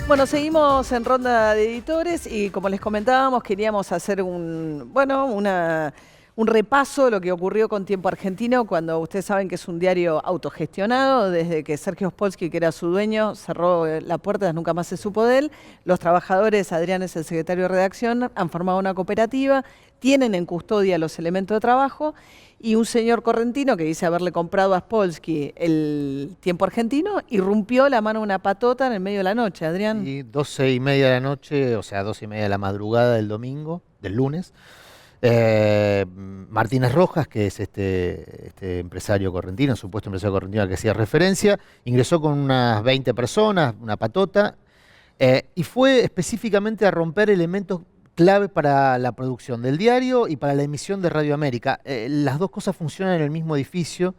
Bueno, seguimos en ronda de editores y como les comentábamos, queríamos hacer un repaso de lo que ocurrió con Tiempo Argentino cuando ustedes saben que es un diario autogestionado, desde que Sergio Spolsky, que era su dueño, cerró la puerta, nunca más se supo de él. Los trabajadores, Adrián es el secretario de redacción, han formado una cooperativa, tienen en custodia los elementos de trabajo y un señor correntino que dice haberle comprado a Spolsky el Tiempo Argentino irrumpió la mano de una patota en el medio de la noche, Adrián. Y 12:30 de la noche, o sea, 12:30 de la madrugada del domingo, del lunes. Martínez Rojas, que es este empresario correntino, supuesto empresario correntino al que hacía referencia, ingresó con unas 20 personas, una patota, y fue específicamente a romper elementos clave para la producción del diario y para la emisión de Radio América. Las dos cosas funcionan en el mismo edificio,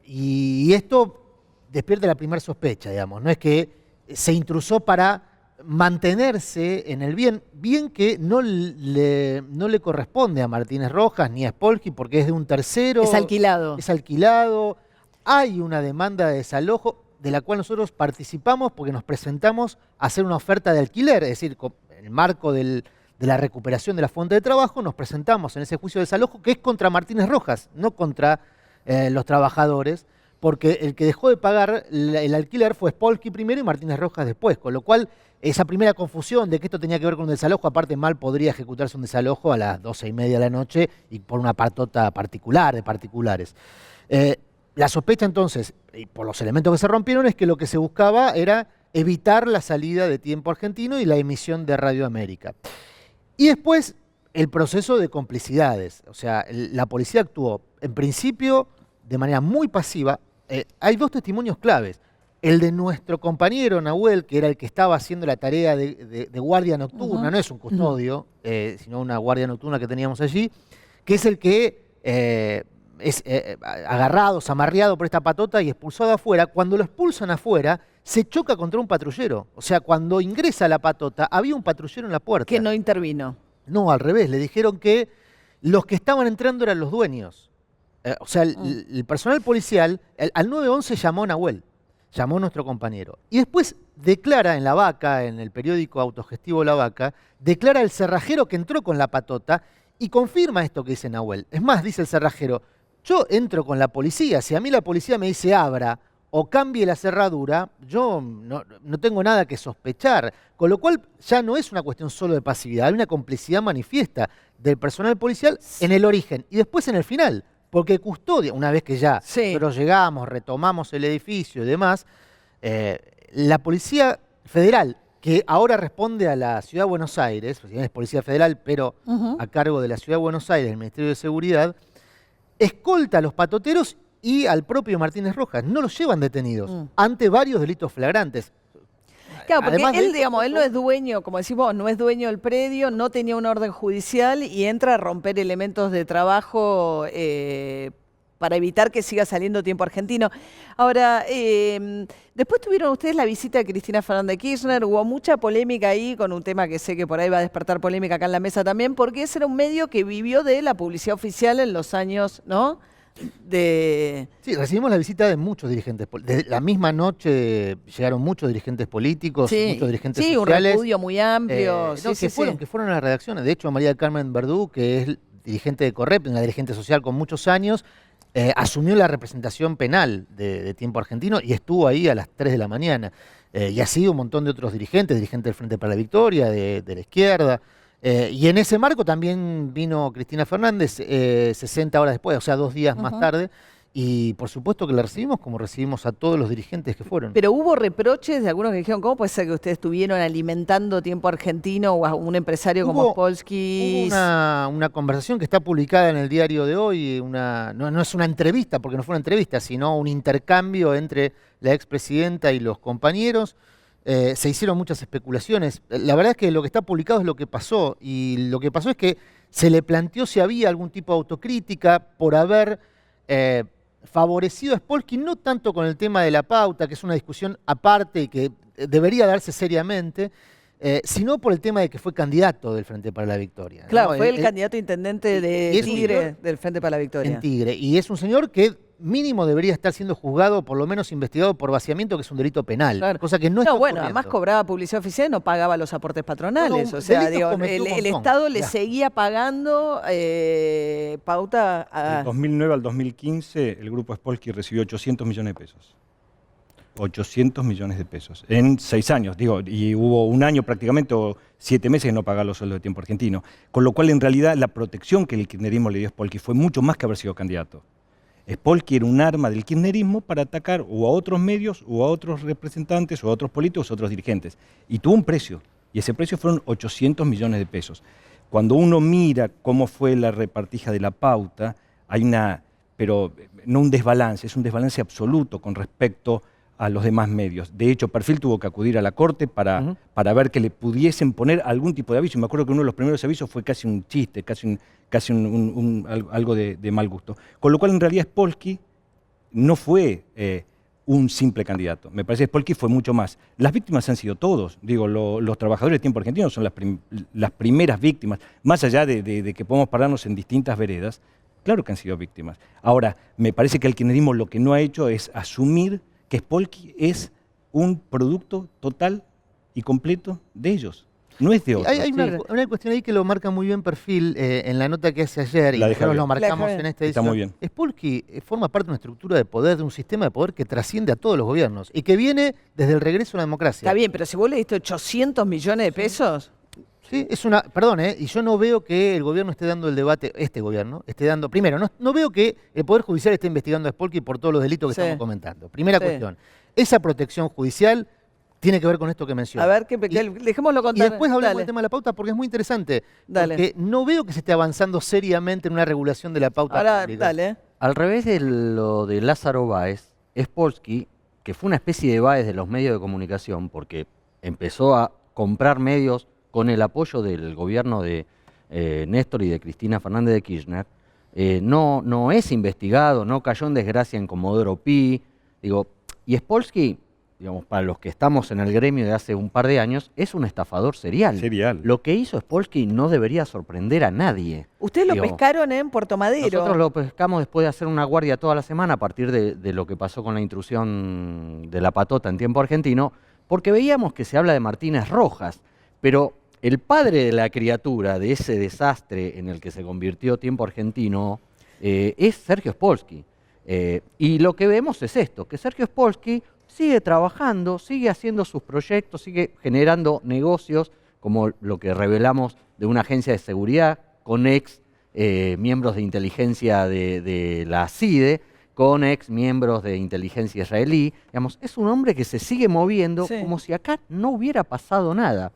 y esto despierta la primera sospecha, digamos. No es que se intrusó para mantenerse en el bien que no le corresponde a Martínez Rojas ni a Spolsky porque es de un tercero. Es alquilado. Es alquilado. Hay una demanda de desalojo de la cual nosotros participamos porque nos presentamos a hacer una oferta de alquiler, es decir, en el marco de la recuperación de la fuente de trabajo, nos presentamos en ese juicio de desalojo que es contra Martínez Rojas, no contra los trabajadores, porque el que dejó de pagar el alquiler fue Spolsky primero y Martínez Rojas después, con lo cual esa primera confusión de que esto tenía que ver con un desalojo, aparte mal podría ejecutarse un desalojo a las 12:30 de la noche y por una patota particular, de particulares. La sospecha entonces, y por los elementos que se rompieron, es que lo que se buscaba era evitar la salida de Tiempo Argentino y la emisión de Radio América. Y después el proceso de complicidades, o sea, la policía actuó en principio de manera muy pasiva. Hay dos testimonios claves. El de nuestro compañero Nahuel, que era el que estaba haciendo la tarea de guardia nocturna, no es un custodio, sino una guardia nocturna que teníamos allí, que es el que es agarrado, zamarreado por esta patota y expulsado afuera. Cuando lo expulsan afuera, se choca contra un patrullero. O sea, cuando ingresa la patota, había un patrullero en la puerta. Que no intervino. No, al revés, le dijeron que los que estaban entrando eran los dueños. O sea, el personal policial, al 911 llamó Nahuel. Llamó nuestro compañero. Y después declara en La Vaca, en el periódico autogestivo La Vaca, declara el cerrajero que entró con la patota y confirma esto que dice Nahuel. Es más, dice el cerrajero, yo entro con la policía, si a mí la policía me dice abra o cambie la cerradura, yo no tengo nada que sospechar. Con lo cual ya no es una cuestión solo de pasividad, hay una complicidad manifiesta del personal policial en el origen y después en el final. Porque custodia, una vez que ya nosotros llegamos, retomamos el edificio y demás, la Policía Federal, que ahora responde a la Ciudad de Buenos Aires, pues es Policía Federal, pero a cargo de la Ciudad de Buenos Aires, el Ministerio de Seguridad, escolta a los patoteros y al propio Martínez Rojas. No los llevan detenidos ante varios delitos flagrantes. Claro, porque él, digamos, él no es dueño, como decimos, no es dueño del predio, no tenía una orden judicial y entra a romper elementos de trabajo para evitar que siga saliendo Tiempo Argentino. Ahora, después tuvieron ustedes la visita de Cristina Fernández de Kirchner, hubo mucha polémica ahí con un tema que sé que por ahí va a despertar polémica acá en la mesa también, porque ese era un medio que vivió de la publicidad oficial en los años, ¿no? Sí, recibimos la visita de muchos dirigentes. De la misma noche llegaron muchos dirigentes políticos, muchos dirigentes sociales. Sí, un repudio muy amplio. Que fueron a las redacciones. De hecho, María del Carmen Verdú, que es dirigente de Correp, una dirigente social con muchos años, asumió la representación penal de Tiempo Argentino y estuvo ahí a las 3 de la mañana. Y así un montón de otros dirigentes del Frente para la Victoria, de la izquierda. Y en ese marco también vino Cristina Fernández 60 horas después, o sea, 2 días más tarde, y por supuesto que la recibimos como recibimos a todos los dirigentes que fueron. Pero hubo reproches de algunos que dijeron, ¿cómo puede ser que ustedes estuvieron alimentando Tiempo Argentino o a un empresario como Spolsky? Hubo una conversación que está publicada en el diario de hoy, no es una entrevista, porque no fue una entrevista, sino un intercambio entre la expresidenta y los compañeros. Se hicieron muchas especulaciones. La verdad es que lo que está publicado es lo que pasó, y lo que pasó es que se le planteó si había algún tipo de autocrítica por haber favorecido a Spolsky, no tanto con el tema de la pauta, que es una discusión aparte y que debería darse seriamente, sino por el tema de que fue candidato del Frente para la Victoria. Claro, ¿no? Fue el candidato intendente de Tigre del Frente para la Victoria. En Tigre, y es un señor que mínimo debería estar siendo juzgado, por lo menos investigado por vaciamiento, que es un delito penal. Claro. Cosa que no está bueno, ocurriendo. además cobraba publicidad oficial y no pagaba los aportes patronales. No, o sea, delitos digo, cometió un el montón. Estado le Ya. seguía pagando pauta a... Del 2009 al 2015, el grupo Spolsky recibió 800 millones de pesos. 800 millones de pesos en 6 años, digo, y hubo un año prácticamente o 7 meses de no pagar los sueldos de Tiempo Argentino. Con lo cual, en realidad, la protección que el kirchnerismo le dio a Spolsky fue mucho más que haber sido candidato. Spolsky era un arma del kirchnerismo para atacar o a otros medios, o a otros representantes, o a otros políticos, o a otros dirigentes. Y tuvo un precio, y ese precio fueron 800 millones de pesos. Cuando uno mira cómo fue la repartija de la pauta, hay pero no un desbalance, es un desbalance absoluto con respecto a los demás medios. De hecho, Perfil tuvo que acudir a la Corte para ver que le pudiesen poner algún tipo de aviso. Y me acuerdo que uno de los primeros avisos fue casi un chiste, casi algo de mal gusto. Con lo cual, en realidad, Spolsky no fue un simple candidato. Me parece que Spolsky fue mucho más. Las víctimas han sido todos. Digo, los trabajadores de Tiempo Argentino son las primeras víctimas. Más allá de que podemos pararnos en distintas veredas, claro que han sido víctimas. Ahora, me parece que el kirchnerismo lo que no ha hecho es asumir que Spolsky es un producto total y completo de ellos, no es de otros. Hay una cuestión ahí que lo marca muy bien Perfil en la nota que hace ayer, y nosotros lo marcamos en esta edición. Está muy bien. Spolsky forma parte de una estructura de poder, de un sistema de poder que trasciende a todos los gobiernos y que viene desde el regreso a la democracia. Está bien, pero si vos le diste 800 millones de pesos... Sí, perdón, y yo no veo que el gobierno esté dando el debate, este gobierno, esté dando, primero, no veo que el Poder Judicial esté investigando a Spolsky por todos los delitos que estamos comentando. Primera cuestión, esa protección judicial tiene que ver con esto que menciono. A ver, dejémoslo contar. Y después hablamos del tema de la pauta porque es muy interesante. Porque no veo que se esté avanzando seriamente en una regulación de la pauta pública. Dale. Al revés de lo de Lázaro Báez, Spolsky, que fue una especie de Báez de los medios de comunicación, porque empezó a comprar medios con el apoyo del gobierno de Néstor y de Cristina Fernández de Kirchner, no es investigado, no cayó en desgracia en Comodoro Pi. Digo, y Spolsky, digamos, para los que estamos en el gremio de hace un par de años, es un estafador serial. Lo que hizo Spolsky no debería sorprender a nadie. Ustedes lo pescaron en Puerto Madero. Nosotros lo pescamos después de hacer una guardia toda la semana a partir de lo que pasó con la intrusión de la patota en Tiempo Argentino, porque veíamos que se habla de Martínez Rojas, pero el padre de la criatura, de ese desastre en el que se convirtió Tiempo Argentino, es Sergio Spolsky. Y lo que vemos es esto, que Sergio Spolsky sigue trabajando, sigue haciendo sus proyectos, sigue generando negocios, como lo que revelamos de una agencia de seguridad con miembros de inteligencia de la CIDE, con miembros de inteligencia israelí. Digamos, es un hombre que se sigue moviendo como si acá no hubiera pasado nada.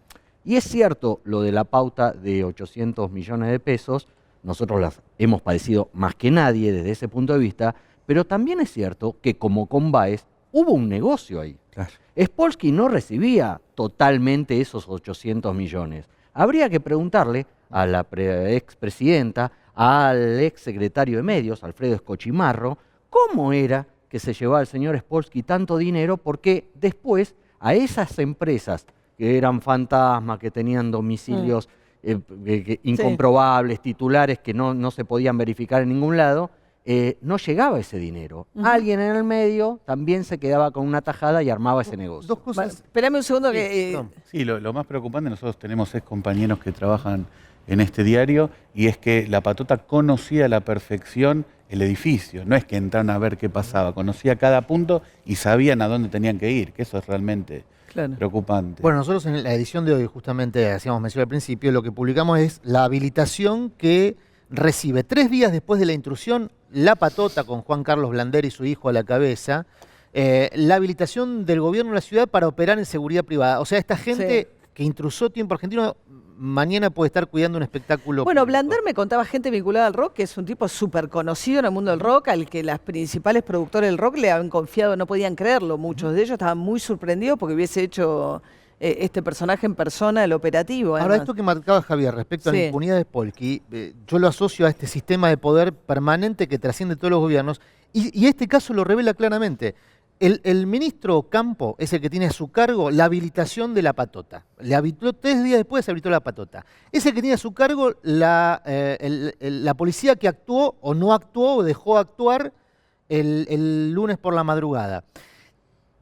Y es cierto lo de la pauta de 800 millones de pesos, nosotros las hemos padecido más que nadie desde ese punto de vista, pero también es cierto que como con Báez hubo un negocio ahí. Claro. Spolsky no recibía totalmente esos 800 millones. Habría que preguntarle a la expresidenta, al exsecretario de Medios, Alfredo Escochimarro, cómo era que se llevaba el señor Spolsky tanto dinero, porque después a esas empresas que eran fantasmas, que tenían domicilios incomprobables, titulares que no se podían verificar en ningún lado, no llegaba ese dinero. Alguien en el medio también se quedaba con una tajada y armaba ese negocio. Dos cosas. Espérame un segundo Sí, lo más preocupante, nosotros tenemos compañeros que trabajan en este diario, y es que la patota conocía a la perfección el edificio. No es que entraron a ver qué pasaba, conocía cada punto y sabían a dónde tenían que ir, que eso es realmente preocupante. Bueno, nosotros en la edición de hoy, justamente hacíamos mención al principio, lo que publicamos es la habilitación que recibe 3 días después de la intrusión la patota con Juan Carlos Blander y su hijo a la cabeza, la habilitación del gobierno de la ciudad para operar en seguridad privada. O sea, esta gente que intrusó Tiempo Argentino mañana puede estar cuidando un espectáculo Bueno, público. Blander me contaba gente vinculada al rock, que es un tipo súper conocido en el mundo del rock, al que las principales productores del rock le habían confiado, no podían creerlo. Muchos de ellos estaban muy sorprendidos porque hubiese hecho este personaje en persona, el operativo. Ahora, esto que marcaba Javier respecto a la impunidad de Spolsky, yo lo asocio a este sistema de poder permanente que trasciende todos los gobiernos, y este caso lo revela claramente. El ministro Campo es el que tiene a su cargo la habilitación de la patota. Le habilitó 3 días después, se habilitó la patota. Es el que tiene a su cargo la policía que actuó o no actuó o dejó actuar el lunes por la madrugada.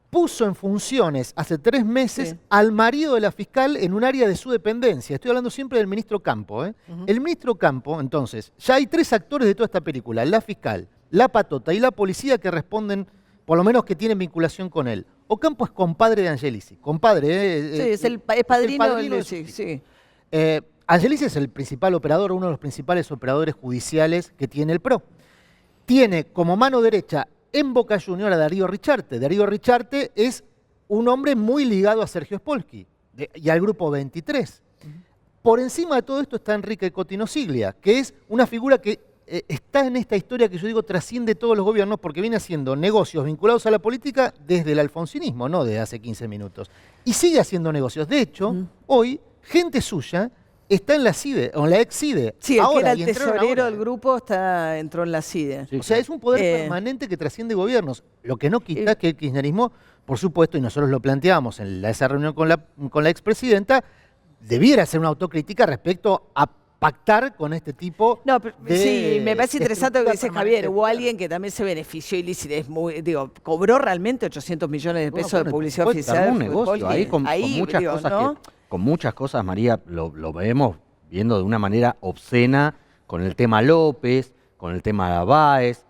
Puso en funciones hace 3 meses Sí. al marido de la fiscal en un área de su dependencia. Estoy hablando siempre del ministro Campo. El ministro Campo, entonces, ya hay 3 actores de toda esta película, la fiscal, la patota y la policía que responden, por lo menos que tienen vinculación con él. Ocampo es compadre de Angelici, compadre. Sí, es padrino de sí, su- sí. Angelici es el principal operador, uno de los principales operadores judiciales que tiene el PRO. Tiene como mano derecha en Boca Junior a Darío Richarte. Darío Richarte es un hombre muy ligado a Sergio Spolsky y al Grupo 23. Por encima de todo esto está Enrique Cotino Siglia, que es una figura que está en esta historia que yo digo trasciende todos los gobiernos porque viene haciendo negocios vinculados a la política desde el alfonsinismo, no desde hace 15 minutos. Y sigue haciendo negocios. De hecho, hoy, gente suya está en la CIDE, o en la ex-CIDE. Sí, el que ahora, era el y entraron tesorero ahora. del grupo entró en la CIDE. Sí, O sea, es un poder Eh. permanente que trasciende gobiernos. Lo que no quita que el kirchnerismo, por supuesto, y nosotros lo planteamos en esa reunión con la expresidenta, debiera hacer una autocrítica respecto a pactar con este tipo No, pero, de sí, me parece interesante lo que dice estructura Javier. permanente. Hubo alguien que también se benefició ilícito, cobró realmente 800 millones de pesos Bueno, de publicidad por oficial. Armó un de negocio fútbol, ahí con muchas digo, cosas ¿no? con muchas cosas, María, lo vemos viendo de una manera obscena con el tema López, con el tema Báez,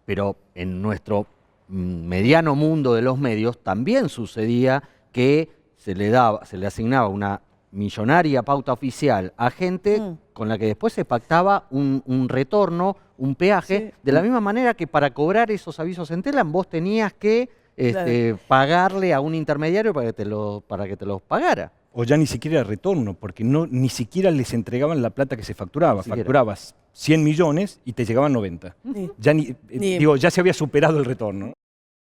pero en nuestro mediano mundo de los medios también sucedía que se le asignaba una millonaria pauta oficial a gente con la que después se pactaba un retorno, un peaje, Sí. de la misma manera que para cobrar esos avisos en Telam vos tenías que pagarle a un intermediario para que te los pagara. O ya ni siquiera retorno, porque ni siquiera les entregaban la plata que se facturaba. Ni siquiera. Facturabas 100 millones y te llegaban 90. Sí. Ya, ya se había superado el retorno.